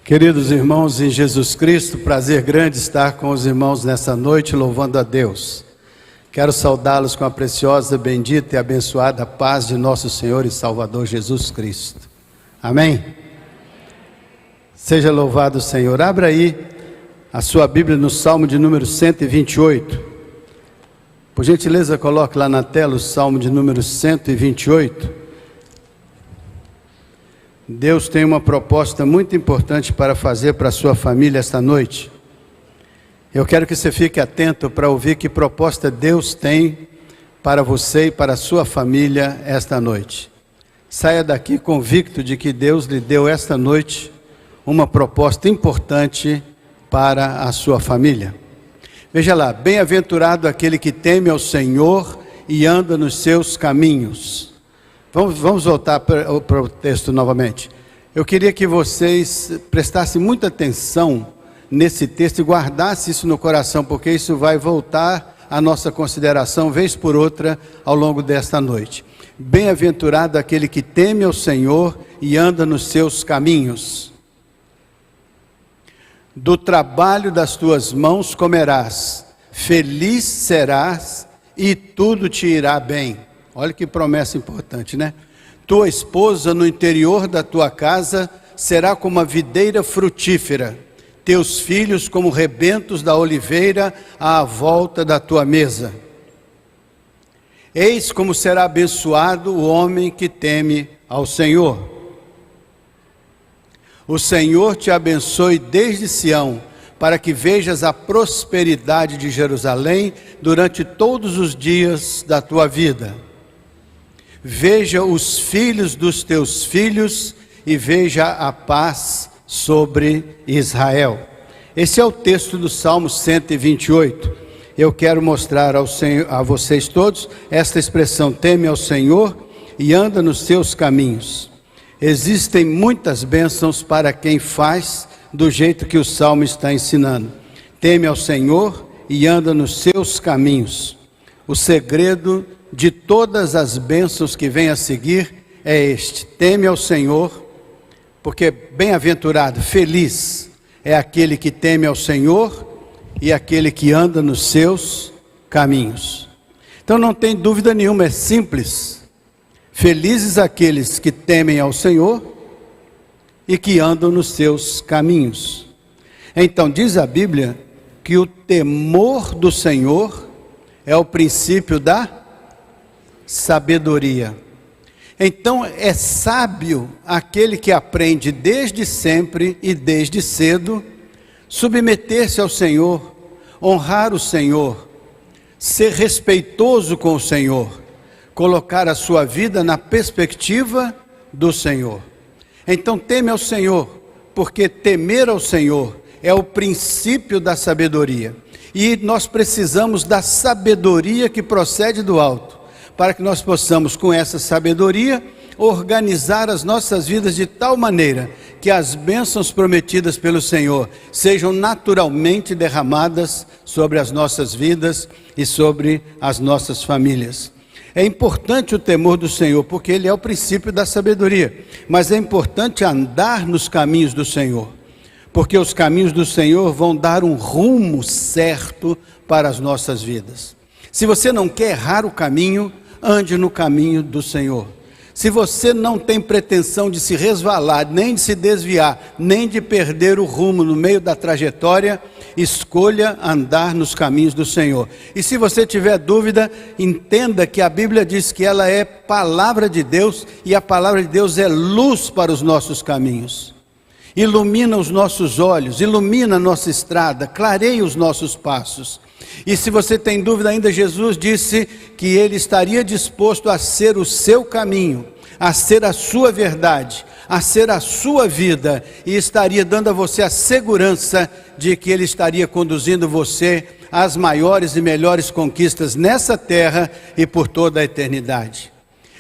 Queridos irmãos em Jesus Cristo, prazer grande estar com os irmãos nessa noite, louvando a Deus. Quero saudá-los com a preciosa, bendita e abençoada paz de nosso Senhor e Salvador Jesus Cristo. Amém? Seja louvado o Senhor. Abra aí a sua Bíblia no Salmo de número 128. Por gentileza, coloque lá na tela o Salmo de número 128. Deus tem uma proposta muito importante para fazer para a sua família esta noite. Eu quero que você fique atento para ouvir que proposta Deus tem para você e para a sua família esta noite. Saia daqui convicto de que Deus lhe deu esta noite uma proposta importante para a sua família. Veja lá, bem-aventurado aquele que teme ao Senhor e anda nos seus caminhos. Vamos voltar para o texto novamente. Eu queria que vocês prestassem muita atenção nesse texto e guardassem isso no coração, porque isso vai voltar à nossa consideração, vez por outra, ao longo desta noite. Bem-aventurado aquele que teme ao Senhor e anda nos seus caminhos. Do trabalho das tuas mãos comerás, feliz serás e tudo te irá bem. Olha que promessa importante, né? Tua esposa no interior da tua casa será como a videira frutífera, teus filhos como rebentos da oliveira à volta da tua mesa. Eis como será abençoado o homem que teme ao Senhor. O Senhor te abençoe desde Sião, para que vejas a prosperidade de Jerusalém durante todos os dias da tua vida. Veja os filhos dos teus filhos e veja a paz sobre Israel. Esse é o texto do Salmo 128. Eu quero mostrar a vocês todos esta expressão: teme ao Senhor e anda nos seus caminhos. Existem muitas bênçãos para quem faz do jeito que o Salmo está ensinando. Teme ao Senhor e anda nos seus caminhos. O segredo de todas as bênçãos que vêm a seguir é este: teme ao Senhor, porque bem-aventurado, feliz é aquele que teme ao Senhor e aquele que anda nos seus caminhos. Então não tem dúvida nenhuma, é simples. Felizes aqueles que temem ao Senhor e que andam nos seus caminhos. Então diz a Bíblia que o temor do Senhor é o princípio da sabedoria. Então é sábio aquele que aprende desde sempre e desde cedo submeter-se ao Senhor, honrar o Senhor, ser respeitoso com o Senhor, colocar a sua vida na perspectiva do Senhor. Então teme ao Senhor, porque temer ao Senhor é o princípio da sabedoria. E nós precisamos da sabedoria que procede do alto, para que nós possamos, com essa sabedoria, organizar as nossas vidas de tal maneira que as bênçãos prometidas pelo Senhor sejam naturalmente derramadas sobre as nossas vidas e sobre as nossas famílias. É importante o temor do Senhor, porque ele é o princípio da sabedoria, mas é importante andar nos caminhos do Senhor, porque os caminhos do Senhor vão dar um rumo certo para as nossas vidas. Se você não quer errar o caminho, ande no caminho do Senhor. Se você não tem pretensão de se resvalar, nem de se desviar, nem de perder o rumo no meio da trajetória, escolha andar nos caminhos do Senhor. E se você tiver dúvida, entenda que a Bíblia diz que ela é palavra de Deus, e a palavra de Deus é luz para os nossos caminhos. Ilumina os nossos olhos, ilumina a nossa estrada, clareia os nossos passos. E se você tem dúvida ainda, Jesus disse que ele estaria disposto a ser o seu caminho, a ser a sua verdade, a ser a sua vida, e estaria dando a você a segurança de que ele estaria conduzindo você às maiores e melhores conquistas nessa terra e por toda a eternidade.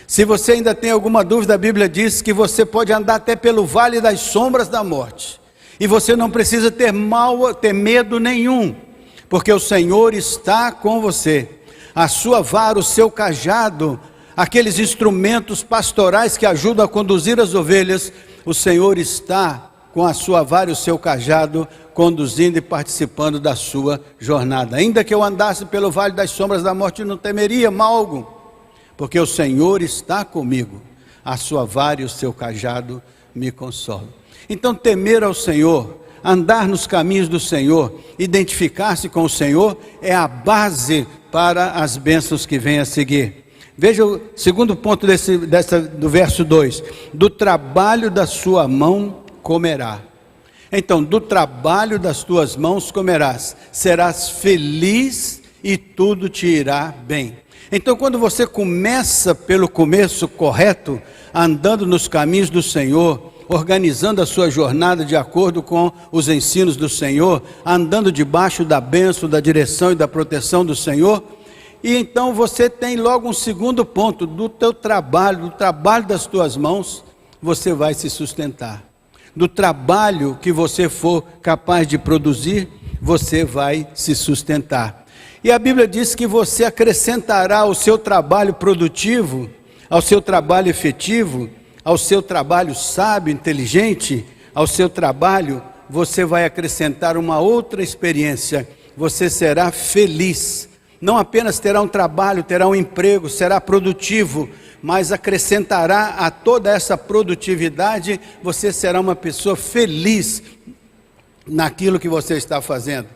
Se você ainda tem alguma dúvida, a Bíblia diz que você pode andar até pelo vale das sombras da morte, e você não precisa ter medo nenhum, porque o Senhor está com você. A sua vara, o seu cajado, aqueles instrumentos pastorais que ajudam a conduzir as ovelhas, o Senhor está com a sua vara e o seu cajado, conduzindo e participando da sua jornada. Ainda que eu andasse pelo vale das sombras da morte, não temeria mal algum, porque o Senhor está comigo, a sua vara e o seu cajado me consolam. Então, temer ao Senhor, andar nos caminhos do Senhor, identificar-se com o Senhor, é a base para as bênçãos que vêm a seguir. Veja o segundo ponto do verso 2: do trabalho da sua mão comerá. Então, do trabalho das tuas mãos comerás, serás feliz e tudo te irá bem. Então, quando você começa pelo começo correto, andando nos caminhos do Senhor, organizando a sua jornada de acordo com os ensinos do Senhor, andando debaixo da bênção, da direção e da proteção do Senhor, e então você tem logo um segundo ponto: do teu trabalho, do trabalho das tuas mãos, você vai se sustentar. Do trabalho que você for capaz de produzir, você vai se sustentar. E a Bíblia diz que você acrescentará ao seu trabalho produtivo, ao seu trabalho efetivo, ao seu trabalho sábio, inteligente, ao seu trabalho, você vai acrescentar uma outra experiência: você será feliz. Não apenas terá um trabalho, terá um emprego, será produtivo, mas acrescentará a toda essa produtividade, você será uma pessoa feliz naquilo que você está fazendo.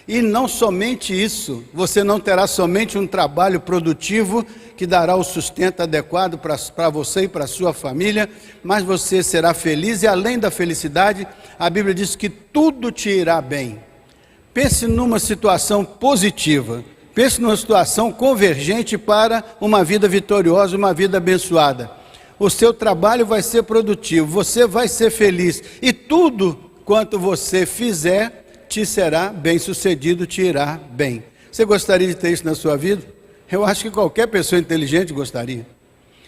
E não somente isso, você não terá somente um trabalho produtivo que dará o sustento adequado para você e para a sua família, mas você será feliz, e além da felicidade, a Bíblia diz que tudo te irá bem. Pense numa situação positiva. Pense numa situação convergente para uma vida vitoriosa, uma vida abençoada. O seu trabalho vai ser produtivo, você vai ser feliz, e tudo quanto você fizer, te será bem sucedido, te irá bem. Você gostaria de ter isso na sua vida? Eu acho que qualquer pessoa inteligente gostaria.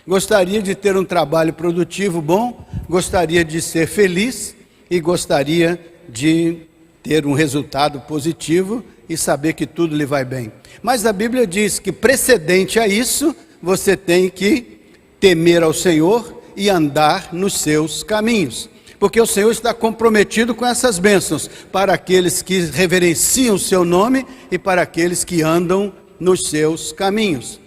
Gostaria de ter um trabalho produtivo bom, gostaria de ser feliz e gostaria de ter um resultado positivo e saber que tudo lhe vai bem. Mas a Bíblia diz que precedente a isso, você tem que temer ao Senhor e andar nos seus caminhos, porque o Senhor está comprometido com essas bênçãos, para aqueles que reverenciam o seu nome e para aqueles que andam nos seus caminhos.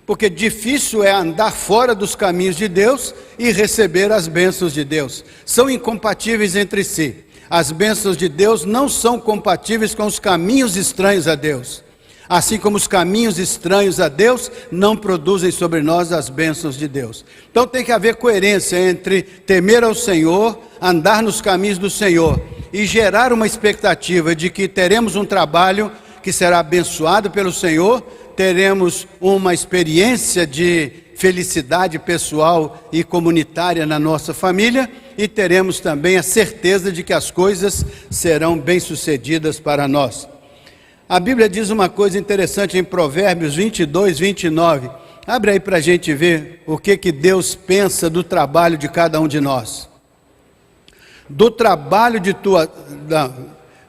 Porque difícil é andar fora dos caminhos de Deus e receber as bênçãos de Deus. São incompatíveis entre si. As bênçãos de Deus não são compatíveis com os caminhos estranhos a Deus. Assim como os caminhos estranhos a Deus não produzem sobre nós as bênçãos de Deus. Então tem que haver coerência entre temer ao Senhor, andar nos caminhos do Senhor e gerar uma expectativa de que teremos um trabalho que será abençoado pelo Senhor, teremos uma experiência de felicidade pessoal e comunitária na nossa família, e teremos também a certeza de que as coisas serão bem-sucedidas para nós. A Bíblia diz uma coisa interessante em Provérbios 22, 29. Abre aí para a gente ver o que Deus pensa do trabalho de cada um de nós. Do trabalho de tua...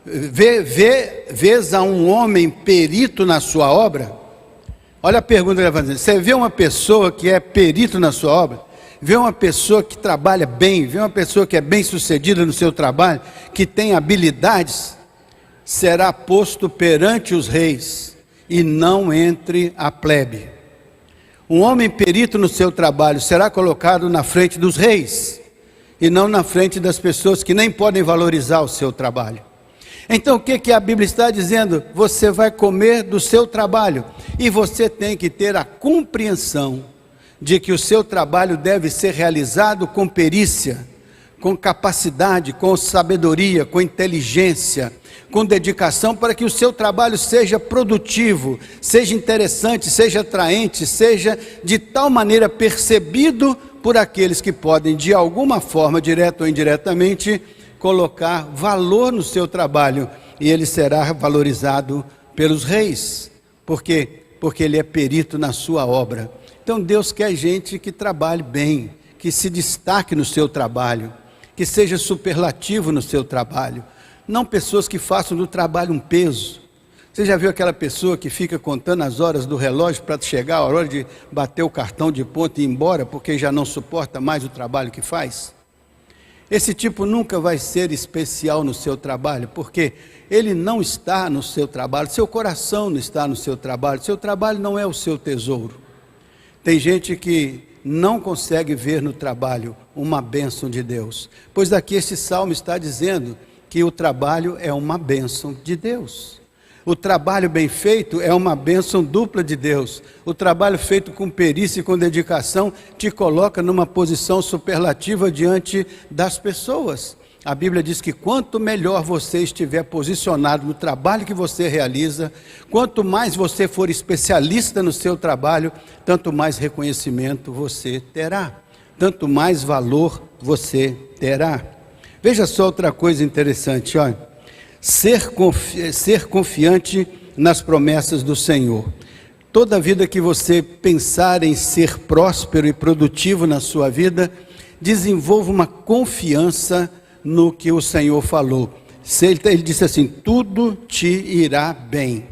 Vês a um homem perito na sua obra? Olha a pergunta que ele vai fazer. Você vê uma pessoa que é perito na sua obra? Vê uma pessoa que trabalha bem? Vê uma pessoa que é bem sucedida no seu trabalho? Que tem habilidades? Será posto perante os reis e não entre a plebe. Um homem perito no seu trabalho será colocado na frente dos reis e não na frente das pessoas que nem podem valorizar o seu trabalho. Então o que a Bíblia está dizendo? Você vai comer do seu trabalho, e você tem que ter a compreensão de que o seu trabalho deve ser realizado com perícia, com capacidade, com sabedoria, com inteligência, com dedicação, para que o seu trabalho seja produtivo, seja interessante, seja atraente, seja de tal maneira percebido por aqueles que podem, de alguma forma, direta ou indiretamente, colocar valor no seu trabalho, e ele será valorizado pelos reis. Por quê? Porque ele é perito na sua obra. Então Deus quer gente que trabalhe bem, que se destaque no seu trabalho, que seja superlativo no seu trabalho, não pessoas que façam do trabalho um peso. Você já viu aquela pessoa que fica contando as horas do relógio para chegar a hora de bater o cartão de ponto e ir embora, porque já não suporta mais o trabalho que faz? Esse tipo nunca vai ser especial no seu trabalho, porque ele não está no seu trabalho, seu coração não está no seu trabalho não é o seu tesouro. Tem gente que não consegue ver no trabalho uma bênção de Deus, pois aqui este salmo está dizendo que o trabalho é uma bênção de Deus. O trabalho bem feito é uma bênção dupla de Deus. O trabalho feito com perícia e com dedicação te coloca numa posição superlativa diante das pessoas. A Bíblia diz que quanto melhor você estiver posicionado no trabalho que você realiza, quanto mais você for especialista no seu trabalho, tanto mais reconhecimento você terá, tanto mais valor você terá. Veja só outra coisa interessante, olha. Ser confiante nas promessas do Senhor. Toda vida que você pensar em ser próspero e produtivo na sua vida, desenvolva uma confiança no que o Senhor falou. Ele disse assim: tudo te irá bem.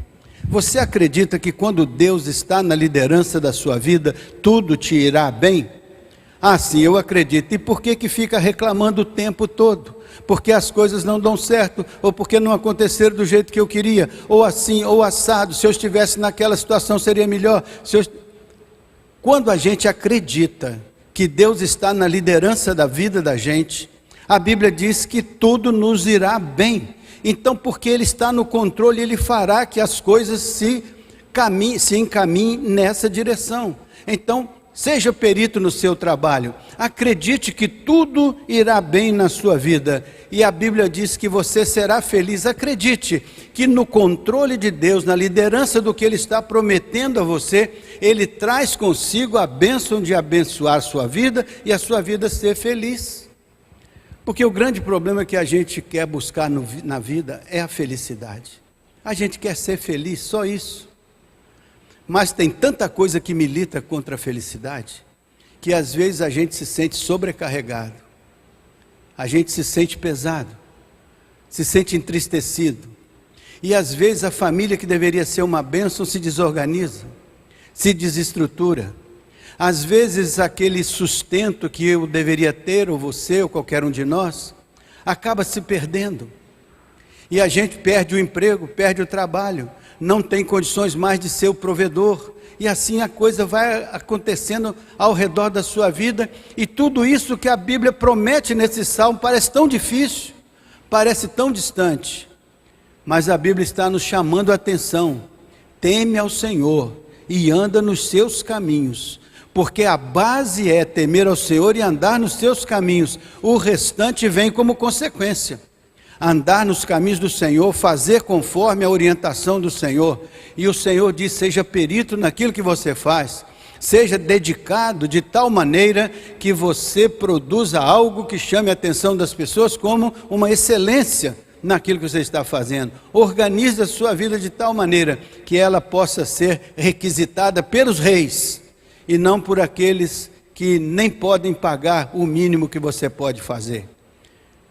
Você acredita que quando Deus está na liderança da sua vida, tudo te irá bem? Ah, sim, eu acredito. E por que fica reclamando o tempo todo? Porque as coisas não dão certo, ou porque não aconteceram do jeito que eu queria, ou assim, ou assado. Se eu estivesse naquela situação seria melhor. Quando a gente acredita que Deus está na liderança da vida da gente, a Bíblia diz que tudo nos irá bem. Então, porque Ele está no controle, Ele fará que as coisas se encaminhem nessa direção. Então, seja perito no seu trabalho, acredite que tudo irá bem na sua vida, e a Bíblia diz que você será feliz. Acredite que no controle de Deus, na liderança do que Ele está prometendo a você, Ele traz consigo a bênção de abençoar a sua vida e a sua vida ser feliz. Porque o grande problema que a gente quer buscar na vida é a felicidade. A gente quer ser feliz, só isso. Mas tem tanta coisa que milita contra a felicidade, que às vezes a gente se sente sobrecarregado, a gente se sente pesado, se sente entristecido, e às vezes a família que deveria ser uma bênção se desorganiza, se desestrutura. Às vezes aquele sustento que eu deveria ter, ou você, ou qualquer um de nós, acaba se perdendo, e a gente perde o emprego, perde o trabalho, não tem condições mais de ser o provedor, e assim a coisa vai acontecendo ao redor da sua vida, e tudo isso que a Bíblia promete nesse salmo parece tão difícil, parece tão distante, mas a Bíblia está nos chamando a atenção: teme ao Senhor e anda nos seus caminhos, porque a base é temer ao Senhor e andar nos seus caminhos, o restante vem como consequência. Andar nos caminhos do Senhor, fazer conforme a orientação do Senhor, e o Senhor diz: seja perito naquilo que você faz, seja dedicado de tal maneira que você produza algo que chame a atenção das pessoas como uma excelência naquilo que você está fazendo. Organize a sua vida de tal maneira que ela possa ser requisitada pelos reis, e não por aqueles que nem podem pagar o mínimo que você pode fazer.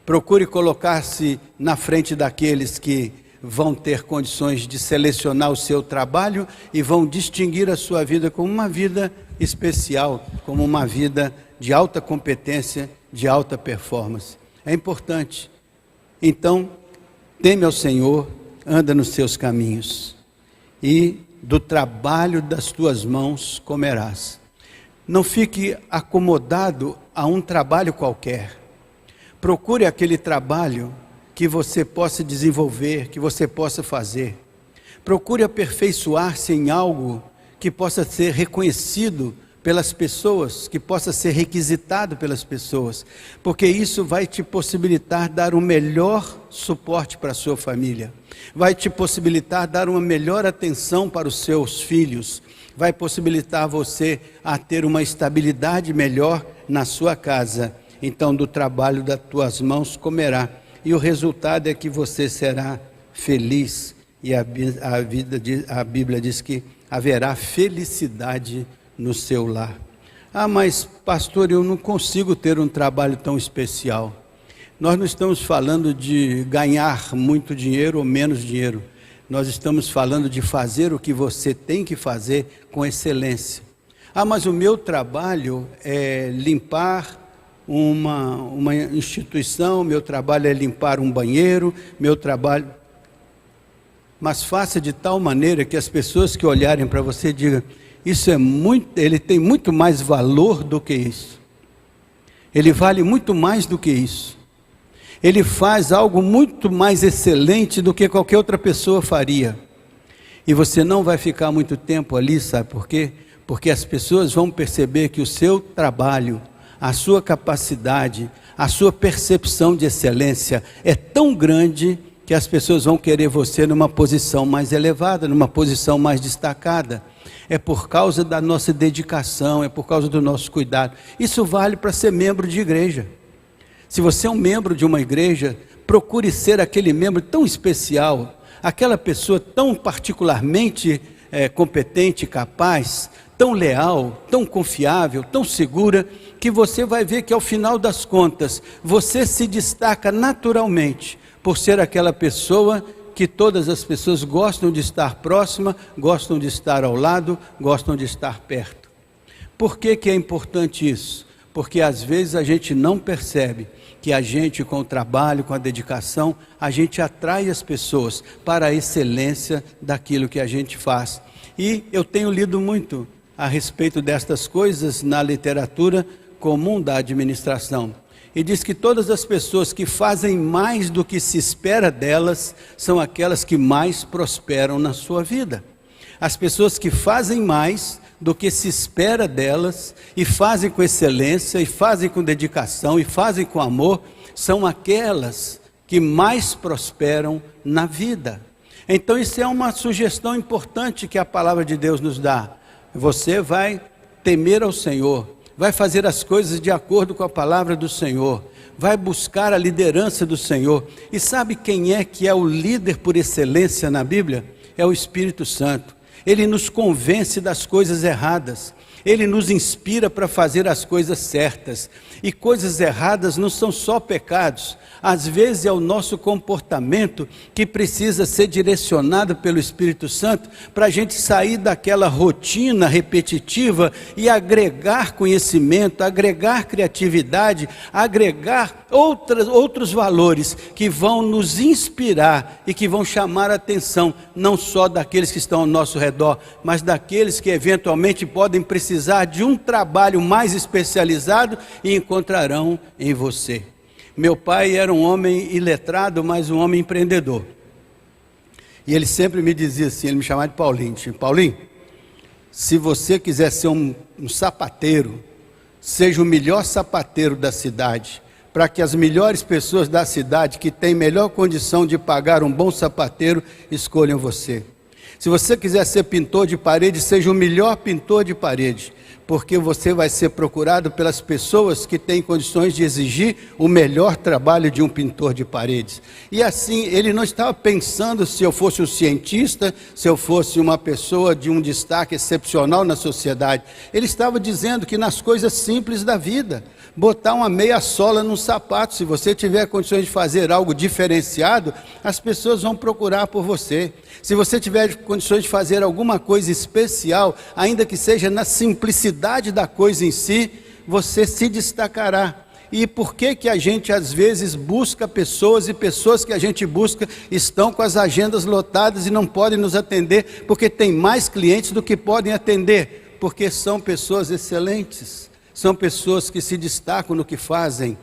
Procure colocar-se na frente daqueles que vão ter condições de selecionar o seu trabalho e vão distinguir a sua vida como uma vida especial, como uma vida de alta competência, de alta performance. É importante. Então, teme ao Senhor, anda nos seus caminhos, e do trabalho das tuas mãos comerás. Não fique acomodado a um trabalho qualquer. Procure aquele trabalho que você possa desenvolver, que você possa fazer. Procure aperfeiçoar-se em algo que possa ser reconhecido pelas pessoas, que possa ser requisitado pelas pessoas, porque isso vai te possibilitar dar um melhor suporte para a sua família, vai te possibilitar dar uma melhor atenção para os seus filhos, vai possibilitar você a ter uma estabilidade melhor na sua casa. Então, do trabalho das tuas mãos comerá, e o resultado é que você será feliz, e a Bíblia diz que haverá felicidade no seu lar. Ah, mas pastor, eu não consigo ter um trabalho tão especial. Nós não estamos falando de ganhar muito dinheiro ou menos dinheiro, nós estamos falando de fazer o que você tem que fazer com excelência. Ah, mas o meu trabalho é limpar uma instituição, meu trabalho é limpar um banheiro, meu trabalho... Mas faça de tal maneira que as pessoas que olharem para você digam, isso é muito, ele tem muito mais valor do que isso. Ele vale muito mais do que isso. Ele faz algo muito mais excelente do que qualquer outra pessoa faria. E você não vai ficar muito tempo ali, sabe por quê? Porque as pessoas vão perceber que o seu trabalho, a sua capacidade, a sua percepção de excelência é tão grande que as pessoas vão querer você numa posição mais elevada, numa posição mais destacada. É por causa da nossa dedicação, é por causa do nosso cuidado. Isso vale para ser membro de igreja. Se você é um membro de uma igreja, procure ser aquele membro tão especial, aquela pessoa tão particularmente competente, capaz, tão leal, tão confiável, tão segura, que você vai ver que ao final das contas, você se destaca naturalmente, por ser aquela pessoa que todas as pessoas gostam de estar próxima, gostam de estar ao lado, gostam de estar perto. Por que é importante isso? Porque às vezes a gente não percebe que a gente, com o trabalho, com a dedicação, a gente atrai as pessoas para a excelência daquilo que a gente faz. E eu tenho lido muito a respeito destas coisas na literatura comum da administração. E diz que todas as pessoas que fazem mais do que se espera delas, são aquelas que mais prosperam na sua vida. As pessoas que fazem mais do que se espera delas, e fazem com excelência, e fazem com dedicação, e fazem com amor, são aquelas que mais prosperam na vida. Então isso é uma sugestão importante que a palavra de Deus nos dá. Você vai temer ao Senhor, vai fazer as coisas de acordo com a palavra do Senhor, vai buscar a liderança do Senhor. E sabe quem é que é o líder por excelência na Bíblia? É o Espírito Santo. Ele nos convence das coisas erradas, ele nos inspira para fazer as coisas certas. E coisas erradas não são só pecados, às vezes é o nosso comportamento que precisa ser direcionado pelo Espírito Santo, para a gente sair daquela rotina repetitiva e agregar conhecimento, agregar criatividade, agregar outros valores que vão nos inspirar e que vão chamar a atenção, não só daqueles que estão ao nosso redor, mas daqueles que eventualmente podem precisar de um trabalho mais especializado e encontrarão em você. Meu pai era um homem iletrado, mas um homem empreendedor. E ele sempre me dizia assim, ele me chamava de Paulinho. Paulinho, se você quiser ser um sapateiro, seja o melhor sapateiro da cidade, para que as melhores pessoas da cidade, que têm melhor condição de pagar um bom sapateiro, escolham você. Se você quiser ser pintor de parede, seja o melhor pintor de parede, porque você vai ser procurado pelas pessoas que têm condições de exigir o melhor trabalho de um pintor de paredes. E assim, ele não estava pensando se eu fosse um cientista, se eu fosse uma pessoa de um destaque excepcional na sociedade. Ele estava dizendo que nas coisas simples da vida, botar uma meia sola num sapato, se você tiver condições de fazer algo diferenciado, as pessoas vão procurar por você. Se você tiver condições de fazer alguma coisa especial, ainda que seja na simplicidade da coisa em si, você se destacará. E por que a gente às vezes busca pessoas, e pessoas que a gente busca estão com as agendas lotadas e não podem nos atender, porque tem mais clientes do que podem atender, porque são pessoas excelentes, são pessoas que se destacam no que fazem.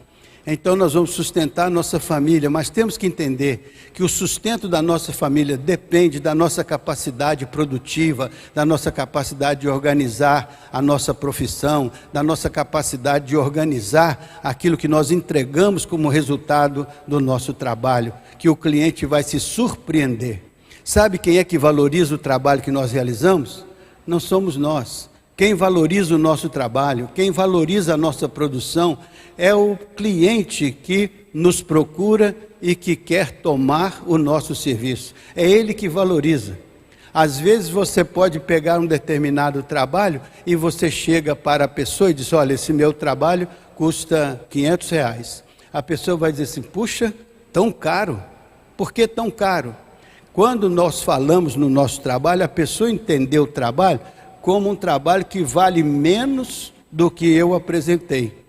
Então nós vamos sustentar a nossa família, mas temos que entender que o sustento da nossa família depende da nossa capacidade produtiva, da nossa capacidade de organizar a nossa profissão, da nossa capacidade de organizar aquilo que nós entregamos como resultado do nosso trabalho, que o cliente vai se surpreender. Sabe quem é que valoriza o trabalho que nós realizamos? Não somos nós. Quem valoriza o nosso trabalho, quem valoriza a nossa produção, é o cliente que nos procura e que quer tomar o nosso serviço. É ele que valoriza. Às vezes você pode pegar um determinado trabalho e você chega para a pessoa e diz, olha, esse meu trabalho custa R$500. A pessoa vai dizer assim, puxa, tão caro. Por que tão caro? Quando nós falamos no nosso trabalho, a pessoa entendeu o trabalho como um trabalho que vale menos do que eu apresentei.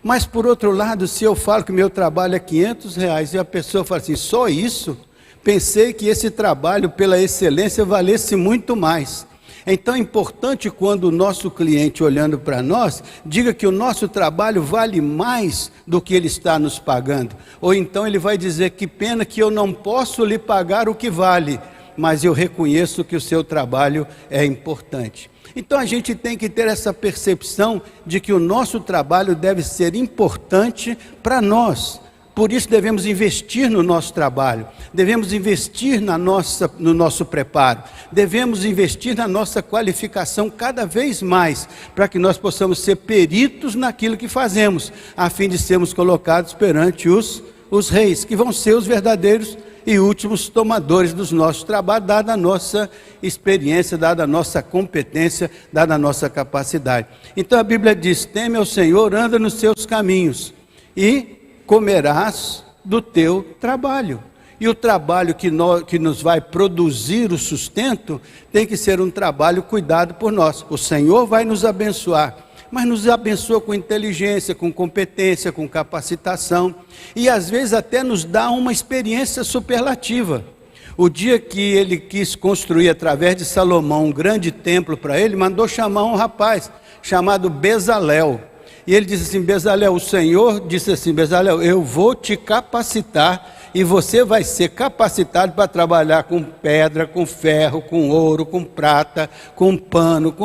Mas por outro lado, se eu falo que meu trabalho é R$500 e a pessoa fala assim, só isso? Pensei que esse trabalho pela excelência valesse muito mais. Então é importante quando o nosso cliente olhando para nós, diga que o nosso trabalho vale mais do que ele está nos pagando. Ou então ele vai dizer, que pena que eu não posso lhe pagar o que vale, mas eu reconheço que o seu trabalho é importante. Então a gente tem que ter essa percepção de que o nosso trabalho deve ser importante para nós. Por isso devemos investir no nosso trabalho, devemos investir no nosso preparo, devemos investir na nossa qualificação cada vez mais, para que nós possamos ser peritos naquilo que fazemos, a fim de sermos colocados perante os reis, que vão ser os verdadeiros e últimos tomadores dos nossos trabalhos, dada a nossa experiência, dada a nossa competência, dada a nossa capacidade. Então a Bíblia diz, teme ao Senhor, anda nos seus caminhos e comerás do teu trabalho. E o trabalho que nos vai produzir o sustento, tem que ser um trabalho cuidado por nós. O Senhor vai nos abençoar, mas nos abençoa com inteligência, com competência, com capacitação, e às vezes até nos dá uma experiência superlativa. O dia que ele quis construir através de Salomão um grande templo para ele, mandou chamar um rapaz chamado Bezalel. E ele disse assim, Bezalel, o Senhor disse assim, Bezalel, eu vou te capacitar e você vai ser capacitado para trabalhar com pedra, com ferro, com ouro, com prata, com pano,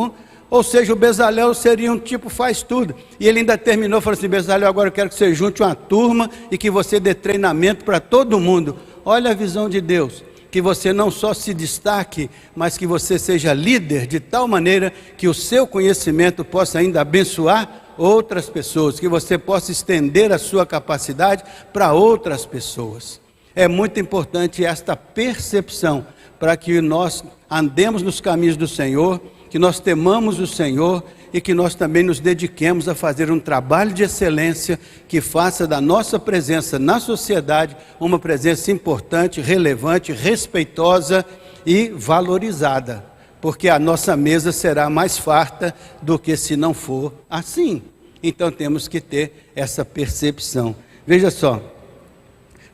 Ou seja, o Bezalel seria um tipo faz tudo. E ele ainda terminou, falou assim, Bezalel, agora eu quero que você junte uma turma e que você dê treinamento para todo mundo. Olha a visão de Deus, que você não só se destaque, mas que você seja líder de tal maneira que o seu conhecimento possa ainda abençoar outras pessoas, que você possa estender a sua capacidade para outras pessoas. É muito importante esta percepção, para que nós andemos nos caminhos do Senhor, que nós temamos o Senhor e que nós também nos dediquemos a fazer um trabalho de excelência que faça da nossa presença na sociedade uma presença importante, relevante, respeitosa e valorizada, porque a nossa mesa será mais farta do que se não for assim. Então temos que ter essa percepção. Veja só,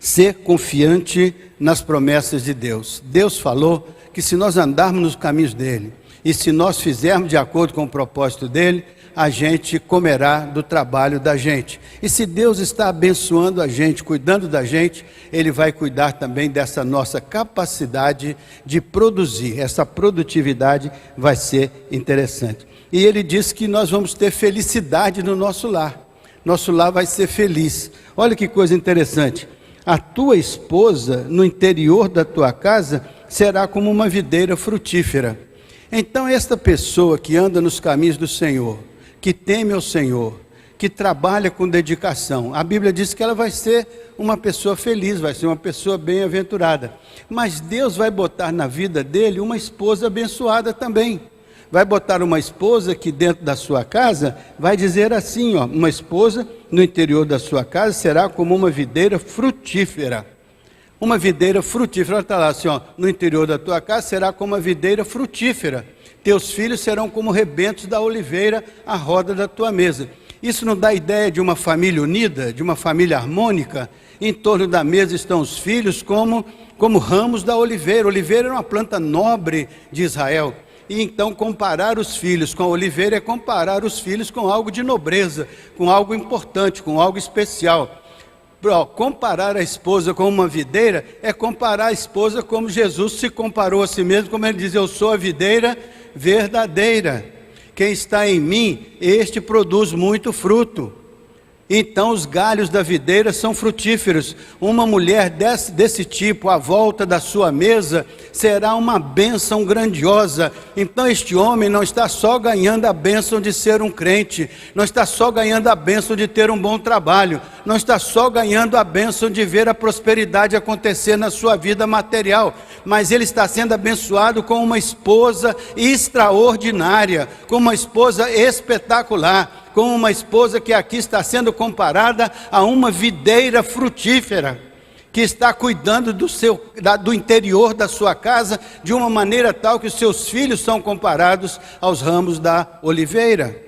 ser confiante nas promessas de Deus. Deus falou que se nós andarmos nos caminhos dele, e se nós fizermos de acordo com o propósito dele, a gente comerá do trabalho da gente. E se Deus está abençoando a gente, cuidando da gente, ele vai cuidar também dessa nossa capacidade de produzir. Essa produtividade vai ser interessante. E ele diz que nós vamos ter felicidade no nosso lar. Nosso lar vai ser feliz. Olha que coisa interessante. A tua esposa, no interior da tua casa, será como uma videira frutífera. Então esta pessoa que anda nos caminhos do Senhor, que teme ao Senhor, que trabalha com dedicação, a Bíblia diz que ela vai ser uma pessoa feliz, vai ser uma pessoa bem-aventurada. Mas Deus vai botar na vida dele uma esposa abençoada também. Vai botar uma esposa que dentro da sua casa vai dizer assim, ó, uma esposa no interior da sua casa será como uma videira frutífera. Uma videira frutífera, está lá assim, ó, no interior da tua casa será como uma videira frutífera. Teus filhos serão como rebentos da oliveira à roda da tua mesa. Isso não dá ideia de uma família unida, de uma família harmônica? Em torno da mesa estão os filhos como ramos da oliveira. A oliveira era uma planta nobre de Israel. E então comparar os filhos com a oliveira é comparar os filhos com algo de nobreza, com algo importante, com algo especial. Comparar a esposa com uma videira é comparar a esposa como Jesus se comparou a si mesmo, como ele diz, eu sou a videira verdadeira. Quem está em mim, este produz muito fruto. Então os galhos da videira são frutíferos. Uma mulher desse tipo, à volta da sua mesa, será uma bênção grandiosa. Então este homem não está só ganhando a bênção de ser um crente, não está só ganhando a bênção de ter um bom trabalho, não está só ganhando a bênção de ver a prosperidade acontecer na sua vida material, mas ele está sendo abençoado com uma esposa extraordinária, com uma esposa espetacular, com uma esposa que aqui está sendo comparada a uma videira frutífera, que está cuidando do interior da sua casa, de uma maneira tal que os seus filhos são comparados aos ramos da oliveira.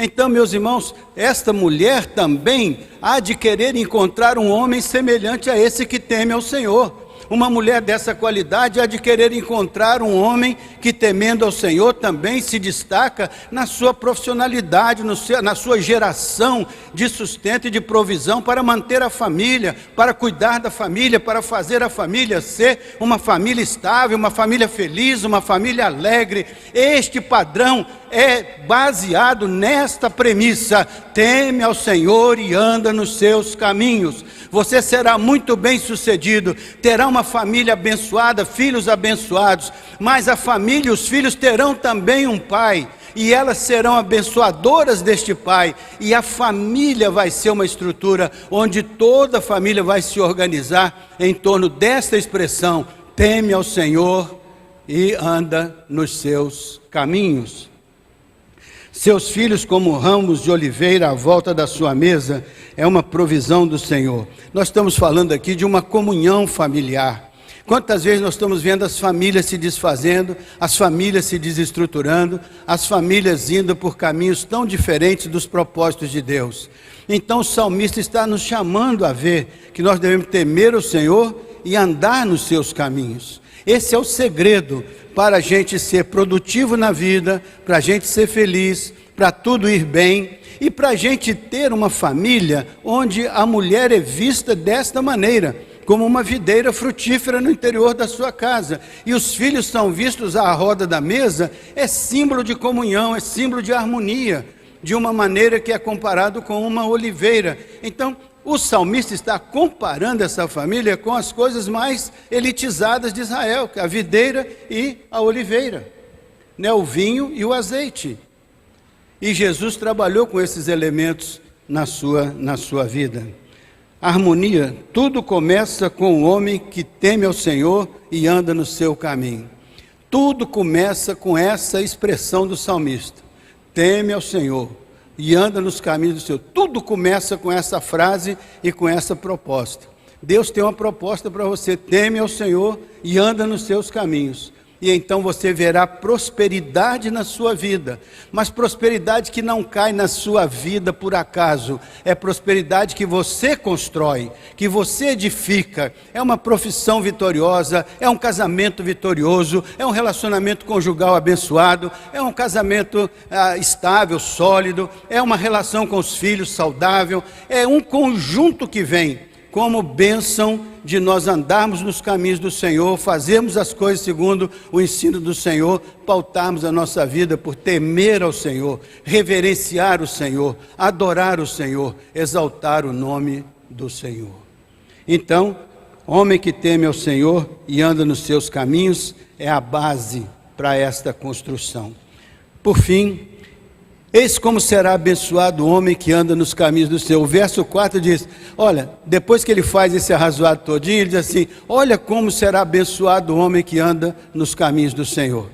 Então, meus irmãos, esta mulher também há de querer encontrar um homem semelhante a esse que teme ao Senhor. Uma mulher dessa qualidade há de querer encontrar um homem que, temendo ao Senhor, também se destaca na sua profissionalidade, na sua geração de sustento e de provisão para manter a família, para cuidar da família, para fazer a família ser uma família estável, uma família feliz, uma família alegre. Este padrão é baseado nesta premissa: teme ao Senhor e anda nos seus caminhos. Você será muito bem sucedido, terá uma família abençoada, filhos abençoados, mas a família e os filhos terão também um pai, e elas serão abençoadoras deste pai, e a família vai ser uma estrutura onde toda a família vai se organizar em torno desta expressão: teme ao Senhor e anda nos seus caminhos. Seus filhos como ramos de oliveira à volta da sua mesa é uma provisão do Senhor. Nós estamos falando aqui de uma comunhão familiar. Quantas vezes nós estamos vendo as famílias se desfazendo, as famílias se desestruturando, as famílias indo por caminhos tão diferentes dos propósitos de Deus. Então o salmista está nos chamando a ver que nós devemos temer o Senhor e andar nos seus caminhos. Esse é o segredo para a gente ser produtivo na vida, para a gente ser feliz, para tudo ir bem e para a gente ter uma família onde a mulher é vista desta maneira, como uma videira frutífera no interior da sua casa, e os filhos são vistos à roda da mesa. É símbolo de comunhão, é símbolo de harmonia, de uma maneira que é comparado com uma oliveira. Então, o salmista está comparando essa família com as coisas mais elitizadas de Israel, que é a videira e a oliveira, né? O vinho e o azeite. E Jesus trabalhou com esses elementos na sua vida. A harmonia, tudo começa com o homem que teme ao Senhor e anda no seu caminho. Tudo começa com essa expressão do salmista: teme ao Senhor e anda nos caminhos do Senhor. Tudo começa com essa frase e com essa proposta. Deus tem uma proposta para você: teme ao Senhor e anda nos seus caminhos. E então você verá prosperidade na sua vida, mas prosperidade que não cai na sua vida por acaso, é prosperidade que você constrói, que você edifica. É uma profissão vitoriosa, é um casamento vitorioso, é um relacionamento conjugal abençoado, é um casamento estável, sólido, é uma relação com os filhos saudável, é um conjunto que vem como bênção de nós andarmos nos caminhos do Senhor, fazermos as coisas segundo o ensino do Senhor, pautarmos a nossa vida por temer ao Senhor, reverenciar o Senhor, adorar o Senhor, exaltar o nome do Senhor. Então, homem que teme ao Senhor e anda nos seus caminhos é a base para esta construção. Por fim, eis como será abençoado o homem que anda nos caminhos do Senhor. O verso 4 diz, olha, depois que ele faz esse arrazoado todinho, ele diz assim: olha como será abençoado o homem que anda nos caminhos do Senhor.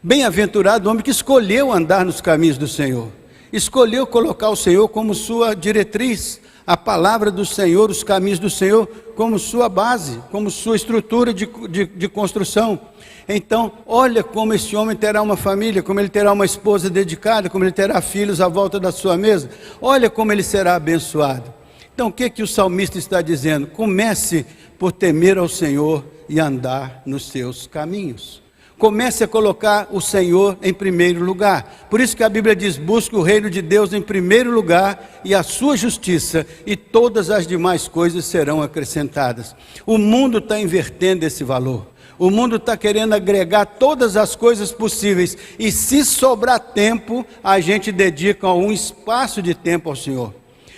Bem-aventurado o homem que escolheu andar nos caminhos do Senhor, escolheu colocar o Senhor como sua diretriz, a palavra do Senhor, os caminhos do Senhor como sua base, como sua estrutura de construção. Então, olha como esse homem terá uma família, como ele terá uma esposa dedicada, como ele terá filhos à volta da sua mesa. Olha como ele será abençoado. Então, o que o salmista está dizendo? Comece por temer ao Senhor e andar nos seus caminhos. Comece a colocar o Senhor em primeiro lugar. Por isso que a Bíblia diz: busque o reino de Deus em primeiro lugar e a sua justiça, e todas as demais coisas serão acrescentadas. O mundo está invertendo esse valor. O mundo está querendo agregar todas as coisas possíveis, e se sobrar tempo, a gente dedica um espaço de tempo ao Senhor.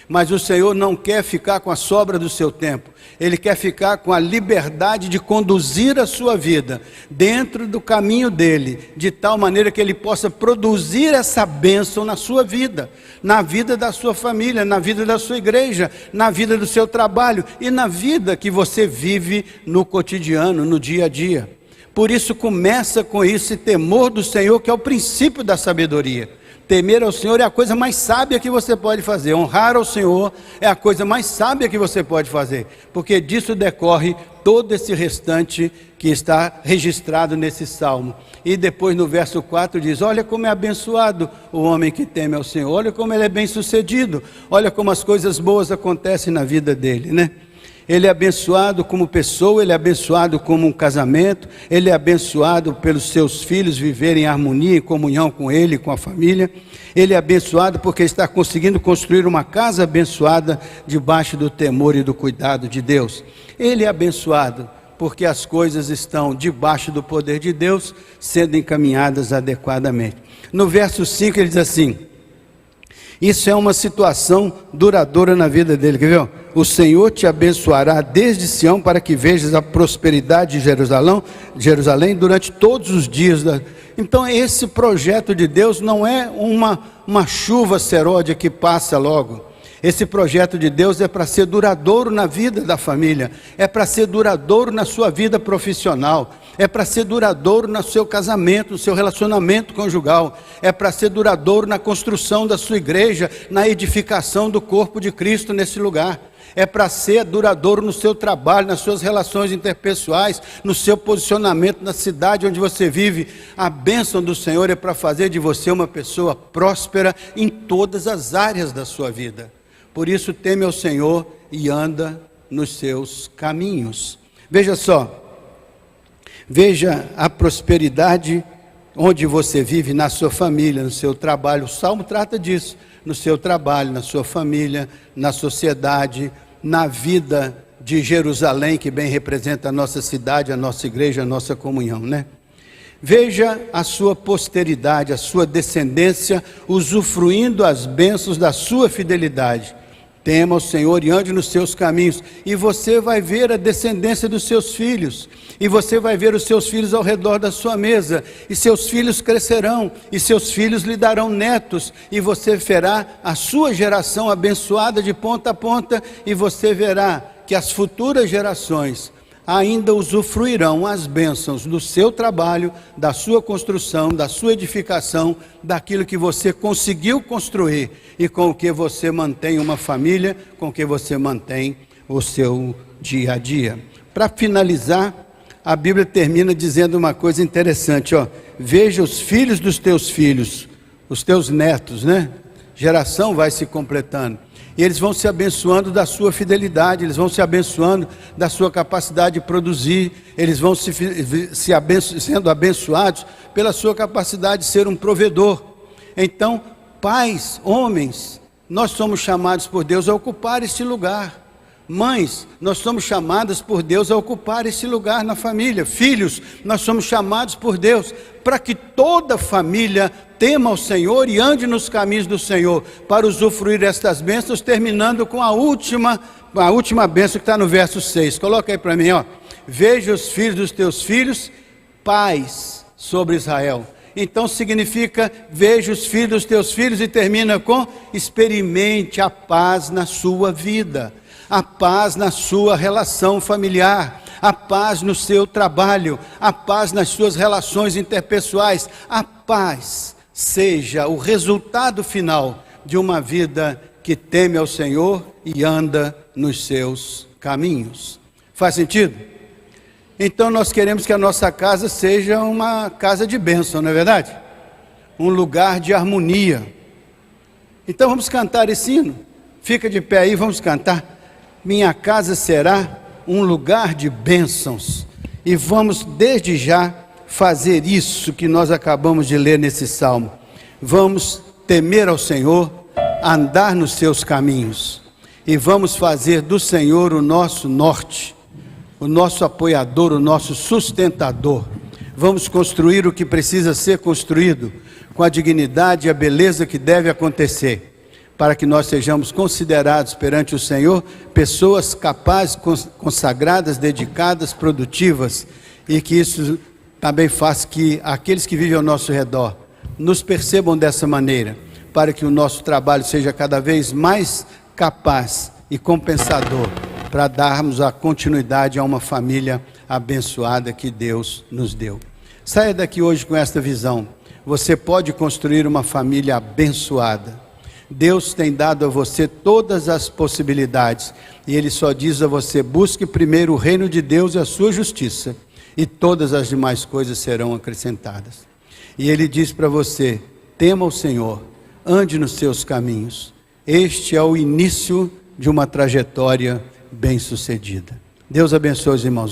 Mas o Senhor não quer ficar com a sobra do seu tempo. Ele quer ficar com a liberdade de conduzir a sua vida dentro do caminho dele, de tal maneira que ele possa produzir essa bênção na sua vida, na vida da sua família, na vida da sua igreja, na vida do seu trabalho e na vida que você vive no cotidiano, no dia a dia. Por isso começa com esse temor do Senhor, que é o princípio da sabedoria. Temer ao Senhor é a coisa mais sábia que você pode fazer. Honrar ao Senhor é a coisa mais sábia que você pode fazer, porque disso decorre todo esse restante que está registrado nesse salmo. E depois no verso 4 diz: olha como é abençoado o homem que teme ao Senhor, olha como ele é bem sucedido, olha como as coisas boas acontecem na vida dele, né? Ele é abençoado como pessoa, ele é abençoado como um casamento, ele é abençoado pelos seus filhos viverem em harmonia, em comunhão com ele, com a família. Ele é abençoado porque está conseguindo construir uma casa abençoada debaixo do temor e do cuidado de Deus. Ele é abençoado porque as coisas estão debaixo do poder de Deus, sendo encaminhadas adequadamente. No verso 5 ele diz assim: isso é uma situação duradoura na vida dele, quer ver? O Senhor te abençoará desde Sião para que vejas a prosperidade de Jerusalém durante todos os dias. Então esse projeto de Deus não é uma chuva seródia que passa logo. Esse projeto de Deus é para ser duradouro na vida da família, é para ser duradouro na sua vida profissional, é para ser duradouro no seu casamento, no seu relacionamento conjugal, é para ser duradouro na construção da sua igreja, na edificação do corpo de Cristo nesse lugar. É para ser duradouro no seu trabalho, nas suas relações interpessoais, no seu posicionamento na cidade onde você vive. A bênção do Senhor é para fazer de você uma pessoa próspera em todas as áreas da sua vida. Por isso teme ao Senhor e anda nos seus caminhos. Veja só, veja a prosperidade onde você vive, na sua família, no seu trabalho. O Salmo trata disso, no seu trabalho, na sua família, na sociedade, na vida de Jerusalém, que bem representa a nossa cidade, a nossa igreja, a nossa comunhão, né? Veja a sua posteridade, a sua descendência, usufruindo as bênçãos da sua fidelidade. Tema o Senhor e ande nos seus caminhos, e você vai ver a descendência dos seus filhos, e você vai ver os seus filhos ao redor da sua mesa, e seus filhos crescerão, e seus filhos lhe darão netos, e você verá a sua geração abençoada de ponta a ponta, e você verá que as futuras gerações ainda usufruirão as bênçãos do seu trabalho, da sua construção, da sua edificação, daquilo que você conseguiu construir e com o que você mantém uma família, com o que você mantém o seu dia a dia. Para finalizar, a Bíblia termina dizendo uma coisa interessante, ó: veja os filhos dos teus filhos, os teus netos, né? Geração vai se completando. E eles vão se abençoando da sua fidelidade, eles vão se abençoando da sua capacidade de produzir, eles vão sendo abençoados pela sua capacidade de ser um provedor. Então, pais, homens, nós somos chamados por Deus a ocupar este lugar. Mães, nós somos chamadas por Deus a ocupar esse lugar na família. Filhos, nós somos chamados por Deus para que toda família tema ao Senhor e ande nos caminhos do Senhor, para usufruir estas bênçãos, terminando com a última bênção que está no verso 6. Coloca aí para mim, ó: veja os filhos dos teus filhos, paz sobre Israel. Então significa, veja os filhos dos teus filhos, e termina com: experimente a paz na sua vida, a paz na sua relação familiar, a paz no seu trabalho, a paz nas suas relações interpessoais. A paz seja o resultado final de uma vida que teme ao Senhor e anda nos seus caminhos. Faz sentido? Então nós queremos que a nossa casa seja uma casa de bênção, não é verdade? Um lugar de harmonia. Então vamos cantar esse hino. Fica de pé aí, vamos cantar. Minha casa será um lugar de bênçãos. E vamos desde já fazer isso que nós acabamos de ler nesse salmo. Vamos temer ao Senhor, andar nos seus caminhos, e vamos fazer do Senhor o nosso norte, o nosso apoiador, o nosso sustentador. Vamos construir o que precisa ser construído, com a dignidade e a beleza que deve acontecer, para que nós sejamos considerados perante o Senhor pessoas capazes, consagradas, dedicadas, produtivas, e que isso também faça que aqueles que vivem ao nosso redor nos percebam dessa maneira, para que o nosso trabalho seja cada vez mais capaz e compensador, para darmos a continuidade a uma família abençoada que Deus nos deu. Saia daqui hoje com esta visão. você pode construir uma família abençoada. Deus tem dado a você todas as possibilidades, e Ele só diz a você: busque primeiro o reino de Deus e a sua justiça, e todas as demais coisas serão acrescentadas. E Ele diz para você: tema o Senhor, ande nos seus caminhos. Este é o início de uma trajetória bem-sucedida. Deus abençoe os irmãos.